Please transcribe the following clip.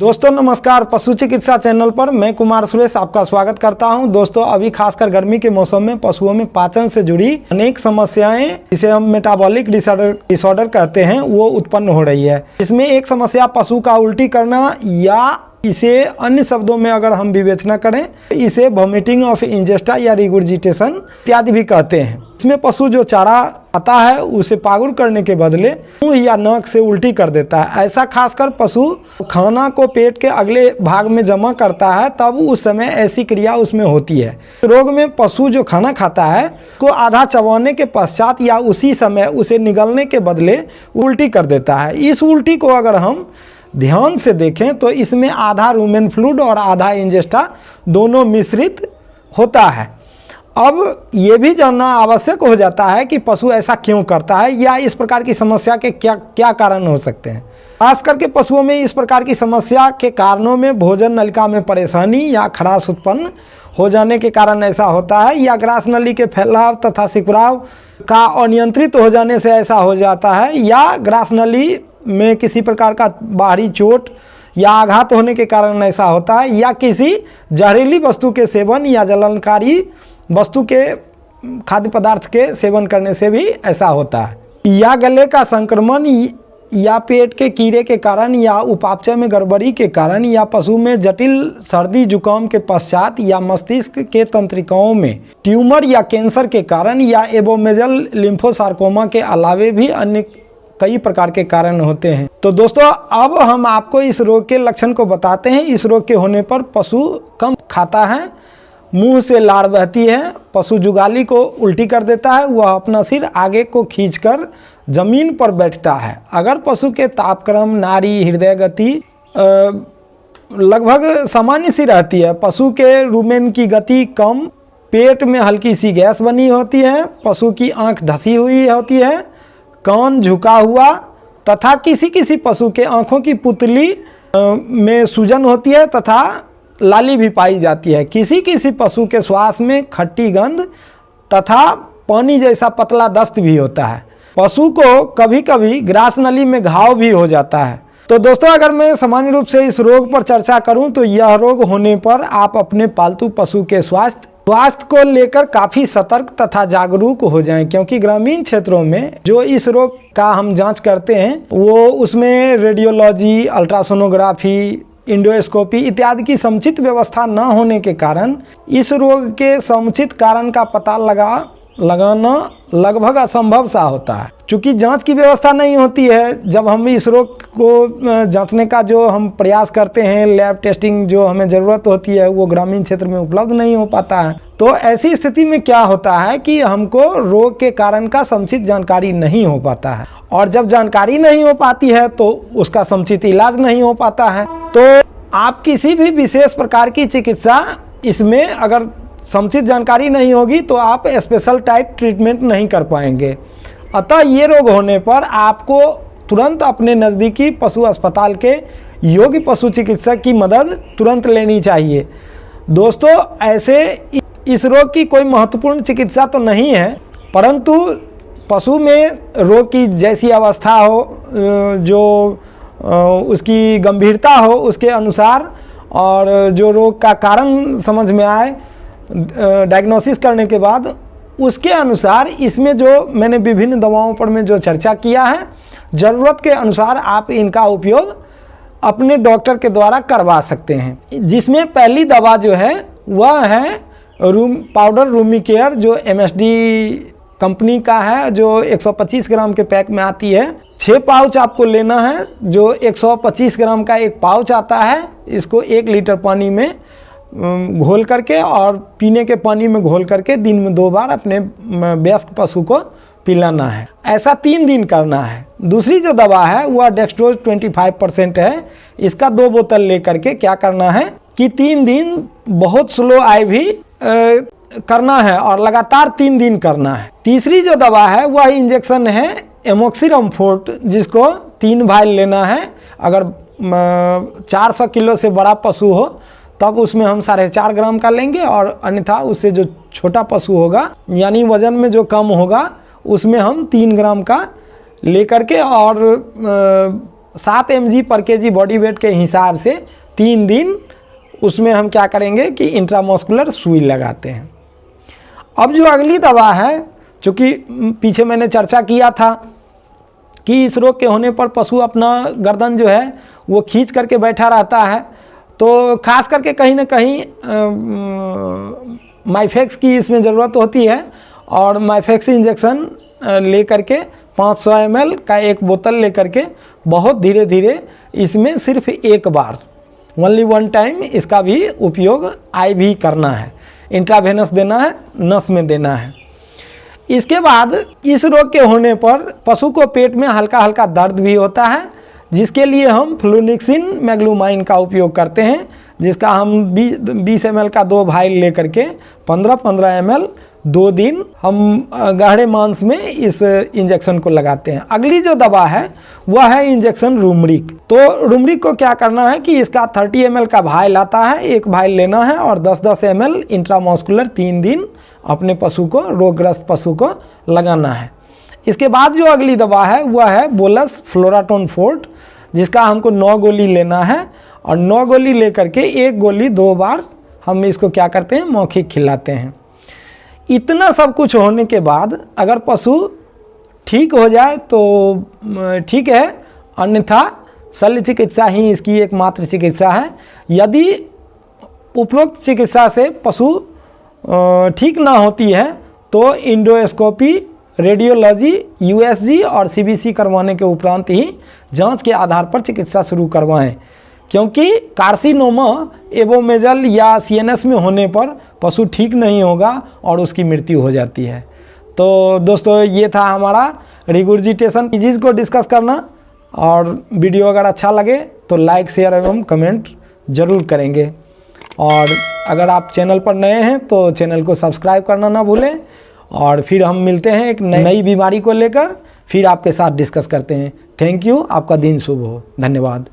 दोस्तों नमस्कार, पशु चिकित्सा चैनल पर मैं कुमार सुरेश आपका स्वागत करता हूं। दोस्तों अभी खासकर गर्मी के मौसम में पशुओं में पाचन से जुड़ी अनेक समस्याएं, जिसे हम मेटाबॉलिक डिसऑर्डर कहते हैं, वो उत्पन्न हो रही है। इसमें एक समस्या पशु का उल्टी करना, या इसे अन्य शब्दों में अगर हम विवेचना करें इसे वॉमिटिंग ऑफ इंजेस्टा या रिगुर्जिटेशन इत्यादि भी कहते हैं। इसमें पशु जो चारा आता है उसे पागुर करने के बदले मुंह या नाक से उल्टी कर देता है। ऐसा खासकर पशु खाना को पेट के अगले भाग में जमा करता है, तब उस समय ऐसी क्रिया उसमें होती है। रोग में पशु जो खाना खाता है को आधा चबाने के पश्चात या उसी समय उसे निगलने के बदले उल्टी कर देता है। इस उल्टी को अगर हम ध्यान से देखें तो इसमें आधा रूमेन फ्लूइड और आधा इंजेस्टा दोनों मिश्रित होता है। अब ये भी जानना आवश्यक हो जाता है कि पशु ऐसा क्यों करता है, या इस प्रकार की समस्या के क्या कारण हो सकते हैं। खास करके पशुओं में इस प्रकार की समस्या के कारणों में भोजन नलिका में परेशानी या खराश उत्पन्न हो जाने के कारण ऐसा होता है, या ग्रास नली के फैलाव तथा सिकुड़ाव का अनियंत्रित हो जाने से ऐसा हो जाता है, या ग्रास नली में किसी प्रकार का बाहरी चोट या आघात होने के कारण ऐसा होता है, या किसी जहरीली वस्तु के सेवन या जलनकारी वस्तु के खाद्य पदार्थ के सेवन करने से भी ऐसा होता है, या गले का संक्रमण या पेट के कीड़े के कारण, या उपापचय में गड़बड़ी के कारण, या पशु में जटिल सर्दी जुकाम के पश्चात, या मस्तिष्क के तंत्रिकाओं में ट्यूमर या कैंसर के कारण, या एबोमेजल लिम्फोसार्कोमा के अलावे भी अन्य कई प्रकार के कारण होते हैं। तो दोस्तों अब हम आपको इस रोग के लक्षण को बताते हैं। इस रोग के होने पर पशु कम खाता है, मुंह से लार बहती है, पशु जुगाली को उल्टी कर देता है, वह अपना सिर आगे को खींचकर जमीन पर बैठता है। अगर पशु के तापक्रम, नाड़ी, हृदय गति लगभग सामान्य सी रहती है, पशु के रूमेन की गति कम, पेट में हल्की सी गैस बनी होती है, पशु की आंख धसी हुई होती है, कान झुका हुआ, तथा किसी पशु के आंखों की पुतली में सूजन होती है तथा लाली भी पाई जाती है। किसी पशु के श्वास में खट्टी गंध तथा पानी जैसा पतला दस्त भी होता है। पशु को कभी कभी ग्रास नली में घाव भी हो जाता है। तो दोस्तों अगर मैं सामान्य रूप से इस रोग पर चर्चा करूं तो यह रोग होने पर आप अपने पालतू पशु के स्वास्थ्य को लेकर काफ़ी सतर्क तथा जागरूक हो जाएं, क्योंकि ग्रामीण क्षेत्रों में जो इस रोग का हम जांच करते हैं वो उसमें रेडियोलॉजी, अल्ट्रासोनोग्राफी, इंडोस्कोपी इत्यादि की समुचित व्यवस्था न होने के कारण इस रोग के समुचित कारण का पता लगाना लगभग असंभव सा होता है। चूँकि जांच की व्यवस्था नहीं होती है, जब हम इस रोग को जांचने का जो हम प्रयास करते हैं, लैब टेस्टिंग जो हमें ज़रूरत होती है वो ग्रामीण क्षेत्र में उपलब्ध नहीं हो पाता है। तो ऐसी स्थिति में क्या होता है कि हमको रोग के कारण का समुचित जानकारी नहीं हो पाता है, और जब जानकारी नहीं हो पाती है तो उसका समुचित इलाज नहीं हो पाता है। तो आप किसी भी विशेष प्रकार की चिकित्सा, इसमें अगर समुचित जानकारी नहीं होगी तो आप स्पेशल टाइप ट्रीटमेंट नहीं कर पाएंगे। अतः ये रोग होने पर आपको तुरंत अपने नज़दीकी पशु अस्पताल के योग्य पशु चिकित्सक की मदद तुरंत लेनी चाहिए। दोस्तों ऐसे इस रोग की कोई महत्वपूर्ण चिकित्सा तो नहीं है, परंतु पशु में रोग की जैसी अवस्था हो, जो उसकी गंभीरता हो उसके अनुसार, और जो रोग का कारण समझ में आए डायग्नोसिस करने के बाद, उसके अनुसार इसमें जो मैंने विभिन्न दवाओं पर में जो चर्चा किया है, ज़रूरत के अनुसार आप इनका उपयोग अपने डॉक्टर के द्वारा करवा सकते हैं। जिसमें पहली दवा जो है वह है पाउडर रूमी केयर, जो MSD कंपनी का है, जो 125 ग्राम के पैक में आती है। 6 पाउच आपको लेना है, जो 125 ग्राम का एक पाउच आता है। इसको 1 लीटर पानी में घोल करके और पीने के पानी में घोल करके दिन में 2 बार अपने वयस्क पशु को पिलाना है। ऐसा 3 दिन करना है। दूसरी जो दवा है वह डेक्सट्रोज 25% है। इसका 2 बोतल लेकर के क्या करना है कि 3 दिन बहुत स्लो IV करना है, और लगातार 3 दिन करना है। तीसरी जो दवा है वह इंजेक्शन है एमोक्सिलम फोर्ट, जिसको 3 भाई लेना है। अगर 400 किलो से बड़ा पशु हो तब उसमें हम 4.5 ग्राम का लेंगे, और अन्यथा उससे जो छोटा पशु होगा यानी वजन में जो कम होगा उसमें हम 3 ग्राम का लेकर के और 7 mg पर kg बॉडी वेट के हिसाब से 3 दिन उसमें हम क्या करेंगे कि इंट्रामस्कुलर सुई लगाते हैं। अब जो अगली दवा है, चूँकि पीछे मैंने चर्चा किया था कि इस रोग के होने पर पशु अपना गर्दन जो है वो खींच करके बैठा रहता है, तो खास करके कहीं ना कहीं माइफेक्स की इसमें ज़रूरत होती है और माइफेक्स इंजेक्शन ले करके 500 ml का एक बोतल ले करके बहुत धीरे धीरे इसमें सिर्फ एक बार ओनली वन टाइम इसका भी उपयोग IV करना है, इंट्रावेनस देना है, नस में देना है। इसके बाद इस रोग के होने पर पशु को पेट में हल्का हल्का दर्द भी होता है, जिसके लिए हम फ्लूनिक्सिन मैग्लूमाइन का उपयोग करते हैं, जिसका हम 20 ml का 2 वाइल ले करके 15-15 ml 2 दिन हम गहरे मांस में इस इंजेक्शन को लगाते हैं। अगली जो दवा है वह है इंजेक्शन रूमरिक। तो रूमरिक को क्या करना है कि इसका 30 ml का वाइल आता है, एक वाइल लेना है और 10-10 ml इंट्रामस्कुलर 3 दिन अपने पशु को, रोगग्रस्त पशु को लगाना है। इसके बाद जो अगली दवा है वह है बोलस फ्लोराटोन फोर्ट, जिसका हमको 9 गोली लेना है और 9 गोली ले करके 1 गोली 2 बार हम इसको क्या करते हैं, मौखिक खिलाते हैं। इतना सब कुछ होने के बाद अगर पशु ठीक हो जाए तो ठीक है, अन्यथा शल्य चिकित्सा ही इसकी एकमात्र चिकित्सा है। यदि उपरोक्त चिकित्सा से पशु ठीक ना होती है तो इंडोस्कोपी, रेडियोलॉजी, USG और CBC करवाने के उपरांत ही जांच के आधार पर चिकित्सा शुरू करवाएं, क्योंकि कार्सिनोमा एबोमेजल या CNS में होने पर पशु ठीक नहीं होगा और उसकी मृत्यु हो जाती है। तो दोस्तों ये था हमारा रिगुर्जिटेशन डिजीज़ को डिस्कस करना, और वीडियो अगर अच्छा लगे तो लाइक, शेयर एवं कमेंट ज़रूर करेंगे। और अगर आप चैनल पर नए हैं तो चैनल को सब्सक्राइब करना ना भूलें, और फिर हम मिलते हैं एक नई बीमारी को लेकर, फिर आपके साथ डिस्कस करते हैं। थैंक यू, आपका दिन शुभ हो। धन्यवाद।